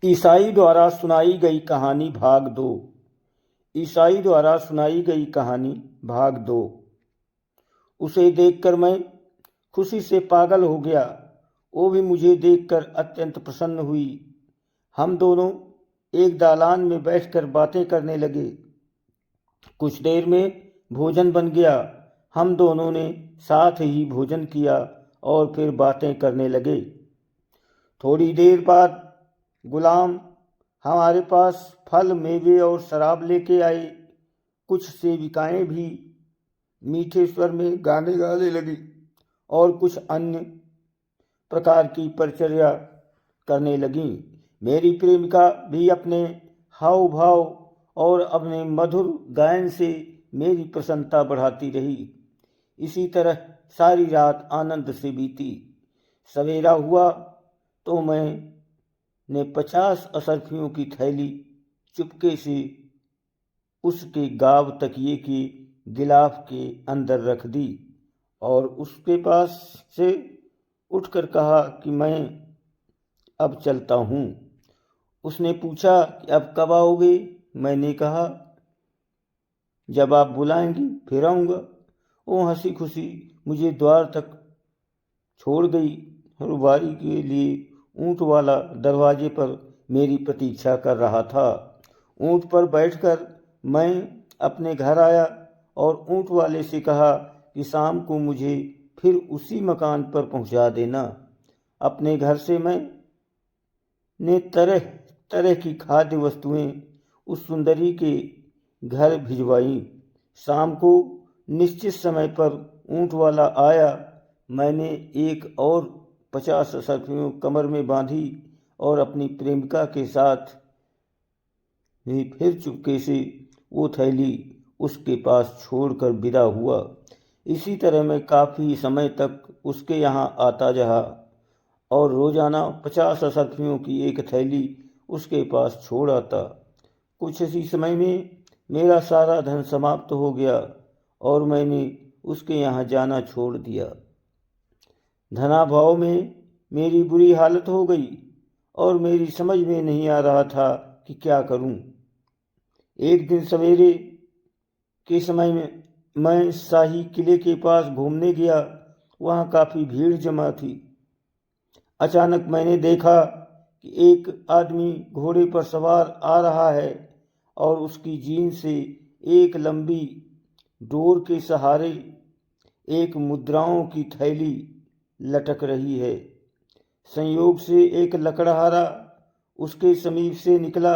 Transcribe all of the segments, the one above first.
ईसाई द्वारा सुनाई गई कहानी भाग 2। ईसाई द्वारा सुनाई गई कहानी भाग 2। उसे देखकर मैं खुशी से पागल हो गया। वो भी मुझे देखकर अत्यंत प्रसन्न हुई। हम दोनों एक दालान में बैठकर बातें करने लगे। कुछ देर में भोजन बन गया। हम दोनों ने साथ ही भोजन किया और फिर बातें करने लगे। थोड़ी देर बाद गुलाम हमारे पास फल, मेवे और शराब लेके आए। कुछ सेविकाएं भी मीठे स्वर में गाने गाने लगी और कुछ अन्य प्रकार की परिचर्या करने लगीं। मेरी प्रेमिका भी अपने हाव भाव और अपने मधुर गायन से मेरी प्रसन्नता बढ़ाती रही। इसी तरह सारी रात आनंद से बीती। सवेरा हुआ तो मैंने 50 असरफियों की थैली चुपके से उसके गाव तकिए के गिलाफ के अंदर रख दी और उसके पास से उठकर कहा कि मैं अब चलता हूँ। उसने पूछा कि अब कब आओगे? मैंने कहा जब आप बुलाएंगी फिर आऊँगा। वो हंसी खुशी मुझे द्वार तक छोड़ गई और बारी के लिए ऊँट वाला दरवाजे पर मेरी प्रतीक्षा कर रहा था। ऊँट पर बैठकर मैं अपने घर आया और ऊँट वाले से कहा कि शाम को मुझे फिर उसी मकान पर पहुंचा देना। अपने घर से मैंने तरह तरह की खाद्य वस्तुएं उस सुंदरी के घर भिजवाई। शाम को निश्चित समय पर ऊँट वाला आया। मैंने एक और 50 असरफियों कमर में बांधी और अपनी प्रेमिका के साथ भी फिर चुपके से वो थैली उसके पास छोड़कर विदा हुआ। इसी तरह मैं काफ़ी समय तक उसके यहाँ आता रहा और रोजाना 50 असरफियों की एक थैली उसके पास छोड़ आता। कुछ इसी समय में मेरा सारा धन समाप्त हो गया और मैंने उसके यहाँ जाना छोड़ दिया। धनाभाव में मेरी बुरी हालत हो गई और मेरी समझ में नहीं आ रहा था कि क्या करूं। एक दिन सवेरे के समय में मैं शाही किले के पास घूमने गया। वहाँ काफ़ी भीड़ जमा थी। अचानक मैंने देखा कि एक आदमी घोड़े पर सवार आ रहा है और उसकी जीन से एक लंबी डोर के सहारे एक मुद्राओं की थैली लटक रही है। संयोग से एक लकड़हारा उसके समीप से निकला।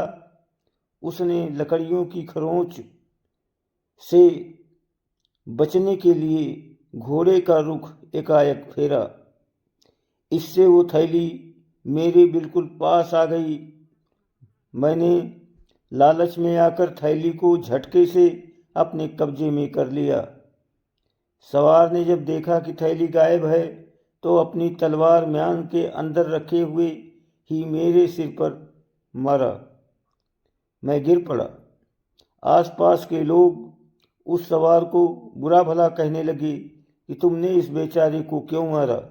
उसने लकड़ियों की खरोंच से बचने के लिए घोड़े का रुख एकाएक फेरा। इससे वो थैली मेरे बिल्कुल पास आ गई। मैंने लालच में आकर थैली को झटके से अपने कब्जे में कर लिया। सवार ने जब देखा कि थैली गायब है तो अपनी तलवार म्यान के अंदर रखे हुए ही मेरे सिर पर मारा। मैं गिर पड़ा। आसपास के लोग उस सवार को बुरा भला कहने लगे कि तुमने इस बेचारे को क्यों मारा।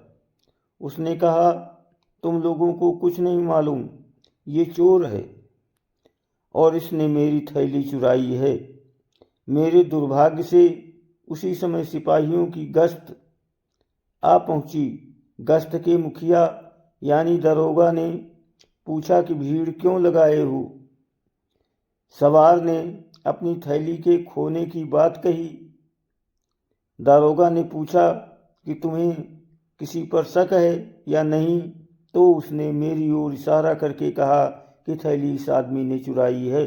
उसने कहा तुम लोगों को कुछ नहीं मालूम, ये चोर है और इसने मेरी थैली चुराई है। मेरे दुर्भाग्य से उसी समय सिपाहियों की गश्त आ पहुंची। गश्त के मुखिया यानी दरोगा ने पूछा कि भीड़ क्यों लगाए हो। सवार ने अपनी थैली के खोने की कही। दारोगा ने पूछा कि तुम्हें किसी पर शक है या नहीं, तो उसने मेरी ओर इशारा करके कहा कि थैली इस आदमी ने चुराई है।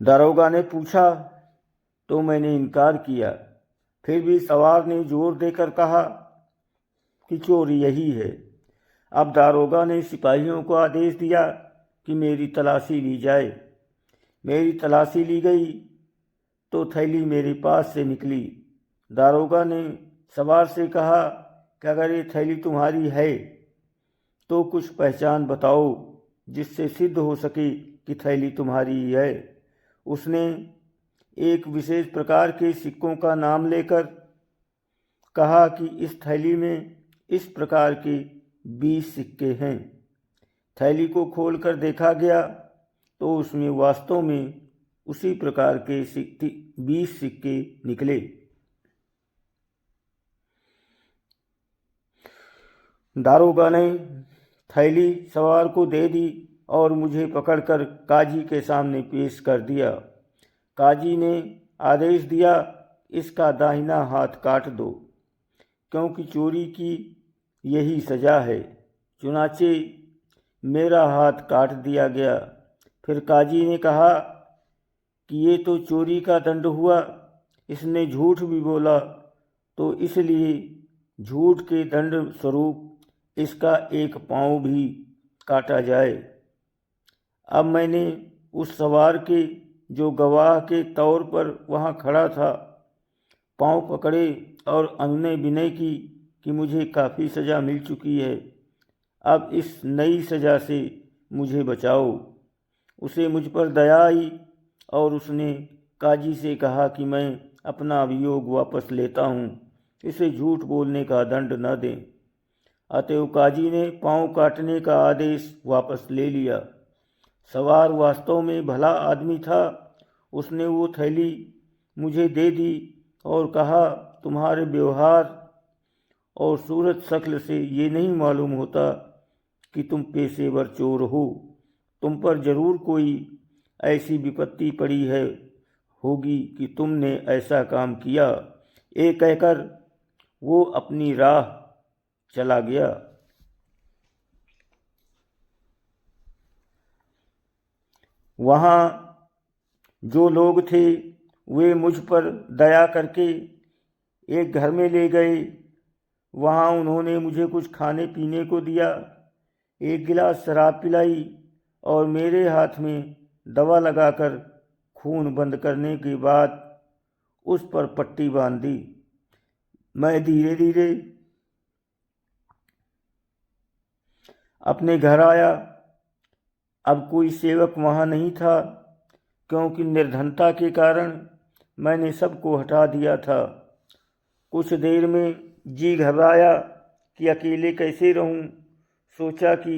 दारोगा ने पूछा तो मैंने इनकार किया। फिर भी सवार ने जोर देकर कहा कि चोर यही है। अब दारोगा ने सिपाहियों को आदेश दिया कि मेरी तलाशी ली जाए। मेरी तलाशी ली गई तो थैली मेरे पास से निकली। दारोगा ने सवार से कहा कि अगर ये थैली तुम्हारी है तो कुछ पहचान बताओ जिससे सिद्ध हो सके कि थैली तुम्हारी है। उसने एक विशेष प्रकार के सिक्कों का नाम लेकर कहा कि इस थैली में इस प्रकार के 20 सिक्के हैं। थैली को खोलकर देखा गया तो उसमें वास्तव में उसी प्रकार के 20 सिक्के निकले। दारोगा ने थैली सवार को दे दी और मुझे पकड़कर काजी के सामने पेश कर दिया। काजी ने आदेश दिया, इसका दाहिना हाथ काट दो, क्योंकि चोरी की यही सज़ा है। चुनाचे मेरा हाथ काट दिया गया। फिर काजी ने कहा कि ये तो चोरी का दंड हुआ, इसने झूठ भी बोला, तो इसलिए झूठ के दंड स्वरूप इसका एक पाँव भी काटा जाए। अब मैंने उस सवार के, जो गवाह के तौर पर वहाँ खड़ा था, पाँव पकड़े और अनुनय विनय की कि मुझे काफ़ी सज़ा मिल चुकी है, अब इस नई सज़ा से मुझे बचाओ। उसे मुझ पर दया आई और उसने काजी से कहा कि मैं अपना अभियोग वापस लेता हूँ, इसे झूठ बोलने का दंड न दें। अतएव काजी ने पाँव काटने का आदेश वापस ले लिया। सवार वास्तव में भला आदमी था। उसने वो थैली मुझे दे दी और कहा, तुम्हारे व्यवहार और सूरत शक्ल से ये नहीं मालूम होता कि तुम पेशेवर चोर हो। तुम पर जरूर कोई ऐसी विपत्ति पड़ी है होगी कि तुमने ऐसा काम किया। ये कहकर वो अपनी राह चला गया। वहाँ जो लोग थे वे मुझ पर दया करके एक घर में ले गए। वहाँ उन्होंने मुझे कुछ खाने पीने को दिया, एक गिलास शराब पिलाई और मेरे हाथ में दवा लगाकर खून बंद करने के बाद उस पर पट्टी बांध दी। मैं धीरे धीरे अपने घर आया। अब कोई सेवक वहाँ नहीं था, क्योंकि निर्धनता के कारण मैंने सबको हटा दिया था। कुछ देर में जी घबराया कि अकेले कैसे रहूं। सोचा कि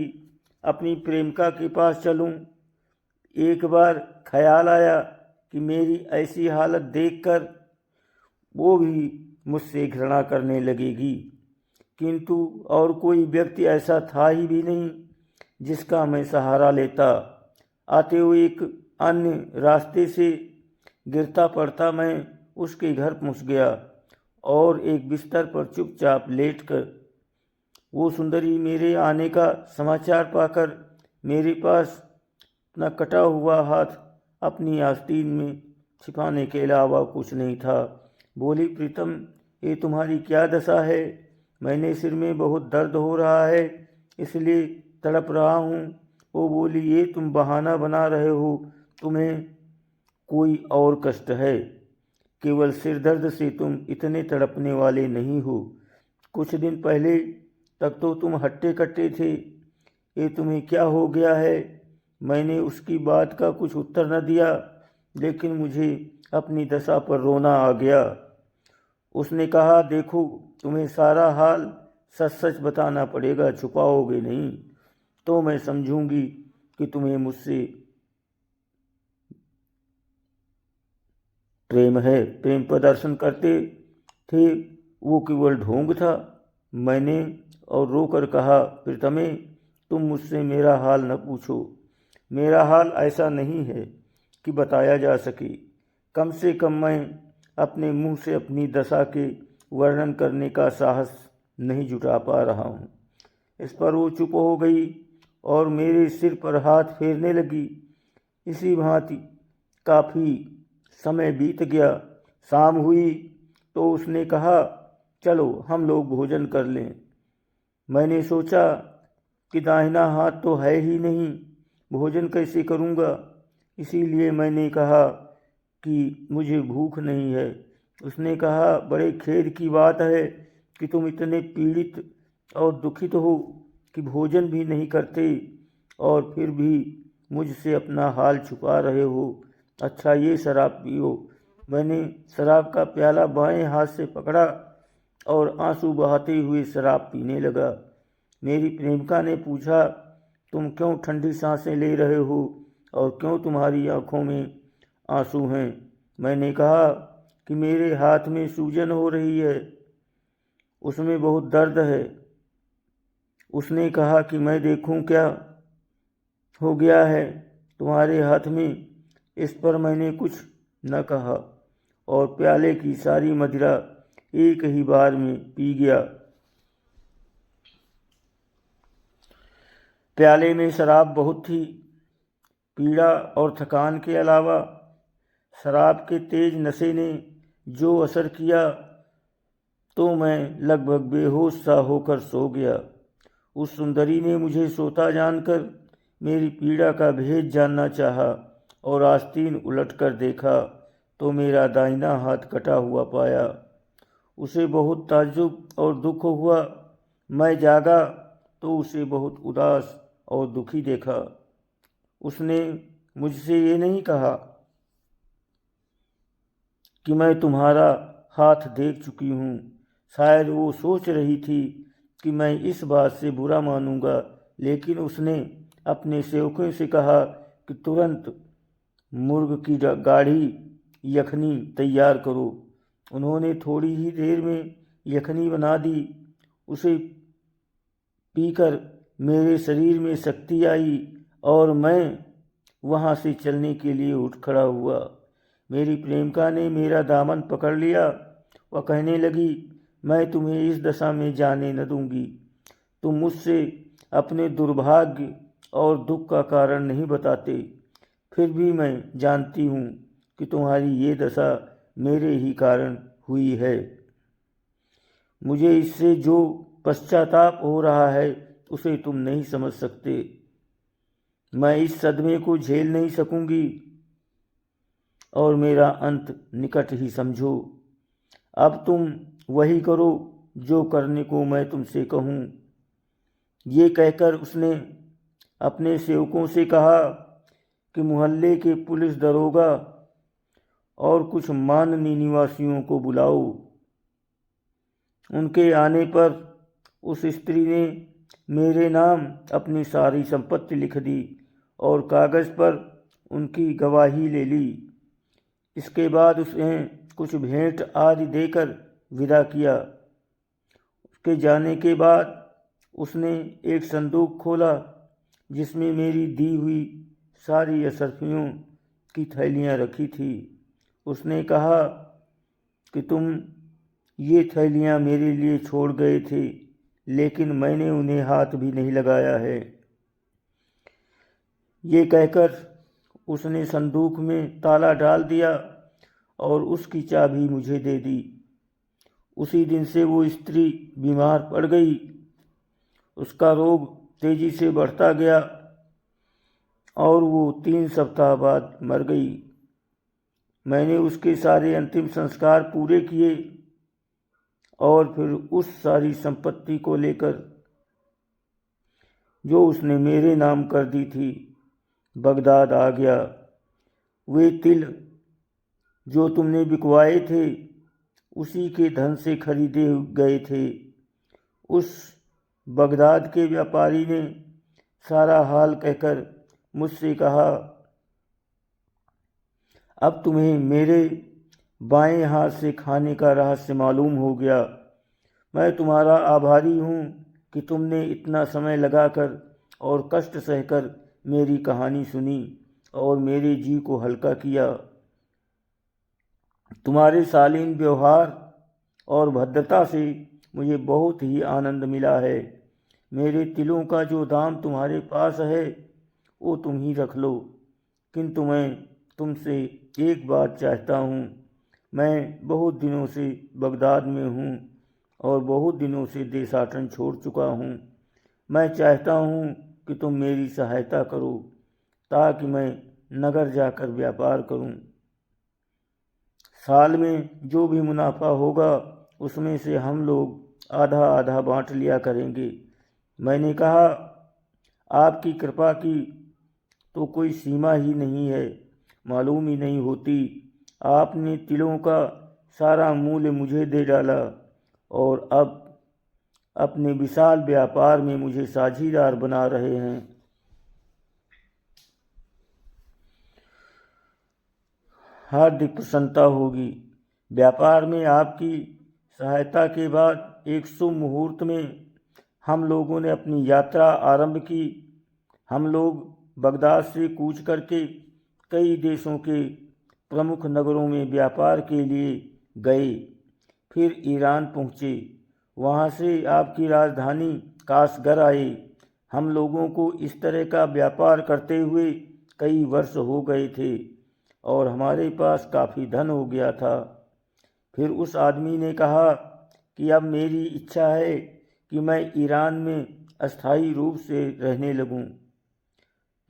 अपनी प्रेमिका के पास चलूं। एक बार ख्याल आया कि मेरी ऐसी हालत देखकर वो भी मुझसे घृणा करने लगेगी, किंतु और कोई व्यक्ति ऐसा था ही भी नहीं जिसका मैं सहारा लेता। आते हुए एक अन्य रास्ते से गिरता पड़ता मैं उसके घर पहुंच गया और एक बिस्तर पर चुपचाप लेटकर वो सुंदरी मेरे आने का समाचार पाकर मेरे पास अपना कटा हुआ हाथ अपनी आस्तीन में छिपाने के अलावा कुछ नहीं था। बोली, प्रीतम, ये तुम्हारी क्या दशा है? मैंने सिर में बहुत दर्द हो रहा है, इसलिए तड़प रहा हूँ। वो बोली, ये तुम बहाना बना रहे हो, तुम्हें कोई और कष्ट है। केवल सिर दर्द से तुम इतने तड़पने वाले नहीं हो। कुछ दिन पहले तक तो तुम हट्टे कट्टे थे, ये तुम्हें क्या हो गया है? मैंने उसकी बात का कुछ उत्तर न दिया, लेकिन मुझे अपनी दशा पर रोना आ गया। उसने कहा, देखो, तुम्हें सारा हाल सच सच बताना पड़ेगा, छुपाओगे नहीं तो मैं समझूंगी कि तुम्हें मुझसे प्रेम है। प्रेम प्रदर्शन करते थे वो केवल ढोंग था। मैंने और रोकर कहा, प्रीतमे, तुम मुझसे मेरा हाल न पूछो। मेरा हाल ऐसा नहीं है कि बताया जा सके। कम से कम मैं अपने मुंह से अपनी दशा के वर्णन करने का साहस नहीं जुटा पा रहा हूँ। इस पर वो चुप हो गई और मेरे सिर पर हाथ फेरने लगी। इसी भांति काफ़ी समय बीत गया। शाम हुई तो उसने कहा, चलो हम लोग भोजन कर लें। मैंने सोचा कि दाहिना हाथ तो है ही नहीं, भोजन कैसे करूँगा? इसीलिए मैंने कहा कि मुझे भूख नहीं है। उसने कहा, बड़े खेद की बात है कि तुम इतने पीड़ित और दुखित हो कि भोजन भी नहीं करते और फिर भी मुझसे अपना हाल छुपा रहे हो। अच्छा, ये शराब पियो। मैंने शराब का प्याला बाएं हाथ से पकड़ा और आंसू बहाते हुए शराब पीने लगा। मेरी प्रेमिका ने पूछा, तुम क्यों ठंडी सांसें ले रहे हो और क्यों तुम्हारी आंखों में आंसू हैं? मैंने कहा कि मेरे हाथ में सूजन हो रही है, उसमें बहुत दर्द है। उसने कहा कि मैं देखूं क्या हो गया है तुम्हारे हाथ में। इस पर मैंने कुछ न कहा और प्याले की सारी मदिरा एक ही बार में पी गया। प्याले में शराब बहुत थी। पीड़ा और थकान के अलावा शराब के तेज नशे ने जो असर किया तो मैं लगभग बेहोश सा होकर सो गया। उस सुंदरी ने मुझे सोता जानकर मेरी पीड़ा का भेद जानना चाहा और आस्तीन उलटकर देखा तो मेरा दाहिना हाथ कटा हुआ पाया। उसे बहुत ताज्जुब और दुख हुआ। मैं जागा तो उसे बहुत उदास और दुखी देखा। उसने मुझसे ये नहीं कहा कि मैं तुम्हारा हाथ देख चुकी हूँ। शायद वो सोच रही थी कि मैं इस बात से बुरा मानूंगा, लेकिन उसने अपने सेवकों से कहा कि तुरंत मुर्ग की गाढ़ी यखनी तैयार करो। उन्होंने थोड़ी ही देर में यखनी बना दी। उसे पीकर मेरे शरीर में शक्ति आई और मैं वहाँ से चलने के लिए उठ खड़ा हुआ। मेरी प्रेमिका ने मेरा दामन पकड़ लिया। वह कहने लगी, मैं तुम्हें इस दशा में जाने न दूंगी। तुम मुझसे अपने दुर्भाग्य और दुख का कारण नहीं बताते, फिर भी मैं जानती हूँ कि तुम्हारी ये दशा मेरे ही कारण हुई है। मुझे इससे जो पश्चाताप हो रहा है उसे तुम नहीं समझ सकते। मैं इस सदमे को झेल नहीं सकूंगी और मेरा अंत निकट ही समझो। अब तुम वही करो जो करने को मैं तुमसे कहूँ। ये कहकर उसने अपने सेवकों से कहा कि मोहल्ले के पुलिस दरोगा और कुछ माननीय निवासियों को बुलाओ। उनके आने पर उस स्त्री ने मेरे नाम अपनी सारी संपत्ति लिख दी और कागज़ पर उनकी गवाही ले ली। इसके बाद उसने कुछ भेंट आदि देकर विदा किया। उसके जाने के बाद उसने एक संदूक खोला जिसमें मेरी दी हुई सारी असरफियों की थैलियाँ रखी थी। उसने कहा कि तुम ये थैलियाँ मेरे लिए छोड़ गए थे, लेकिन मैंने उन्हें हाथ भी नहीं लगाया है। ये कहकर उसने संदूक में ताला डाल दिया और उसकी चाबी मुझे दे दी। उसी दिन से वो स्त्री बीमार पड़ गई। उसका रोग तेजी से बढ़ता गया और वो 3 सप्ताह बाद मर गई। मैंने उसके सारे अंतिम संस्कार पूरे किए और फिर उस सारी संपत्ति को लेकर जो उसने मेरे नाम कर दी थी बगदाद आ गया। वे तिल जो तुमने बिकवाए थे उसी के धन से खरीदे गए थे। उस बगदाद के व्यापारी ने सारा हाल कहकर मुझसे कहा, अब तुम्हें मेरे बाएं हाथ से खाने का रहस्य मालूम हो गया। मैं तुम्हारा आभारी हूँ कि तुमने इतना समय लगाकर और कष्ट सहकर मेरी कहानी सुनी और मेरे जी को हल्का किया। तुम्हारे शालीन व्यवहार और भद्रता से मुझे बहुत ही आनंद मिला है। मेरे तिलों का जो दाम तुम्हारे पास है वो तुम ही रख लो, किंतु मैं तुमसे एक बात चाहता हूँ। मैं बहुत दिनों से बगदाद में हूँ और बहुत दिनों से देशाटन छोड़ चुका हूँ। मैं चाहता हूँ कि तुम मेरी सहायता करो ताकि मैं नगर जाकर व्यापार करूँ। साल में जो भी मुनाफा होगा उसमें से हम लोग आधा आधा बांट लिया करेंगे। मैंने कहा, आपकी कृपा की तो कोई सीमा ही नहीं है, मालूम ही नहीं होती। आपने तिलों का सारा मूल्य मुझे दे डाला और अब अपने विशाल व्यापार में मुझे साझीदार बना रहे हैं। हार्दिक प्रसन्नता होगी। व्यापार में आपकी सहायता के बाद एक शुभ मुहूर्त में हम लोगों ने अपनी यात्रा आरंभ की। हम लोग बगदाद से कूच करके कई देशों के प्रमुख नगरों में व्यापार के लिए गए, फिर ईरान पहुँचे, वहाँ से आपकी राजधानी काशगर आए। हम लोगों को इस तरह का व्यापार करते हुए कई वर्ष हो गए थे और हमारे पास काफ़ी धन हो गया था। फिर उस आदमी ने कहा कि अब मेरी इच्छा है कि मैं ईरान में अस्थायी रूप से रहने लगूं।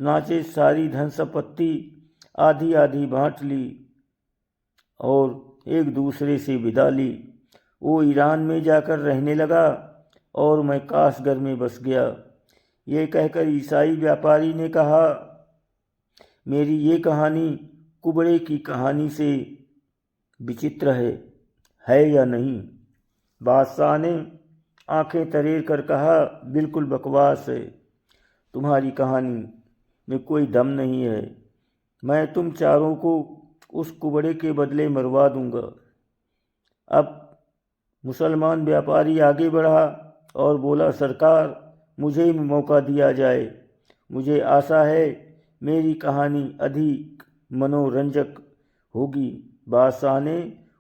नाचे सारी धन संपत्ति आधी आधी बांट ली और एक दूसरे से विदा ली। वो ईरान में जाकर रहने लगा और मैं काशगर में बस गया। ये कहकर ईसाई व्यापारी ने कहा, मेरी ये कहानी कुबड़े की कहानी से विचित्र है या नहीं? बादशाह ने आंखें तरेर कर कहा, बिल्कुल बकवास है। तुम्हारी कहानी में कोई दम नहीं है। मैं तुम चारों को उस कुबड़े के बदले मरवा दूंगा। अब मुसलमान व्यापारी आगे बढ़ा और बोला, सरकार, मुझे भी मौका दिया जाए। मुझे आशा है मेरी कहानी अधिक मनोरंजक होगी। बादशाह ने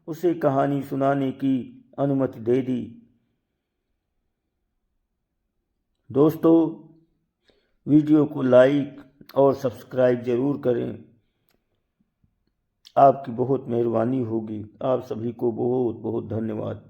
उसे कहानी सुनाने की अनुमति दे दी। दोस्तों, वीडियो को लाइक और सब्सक्राइब ज़रूर करें। आपकी बहुत मेहरबानी होगी। आप सभी को बहुत बहुत धन्यवाद।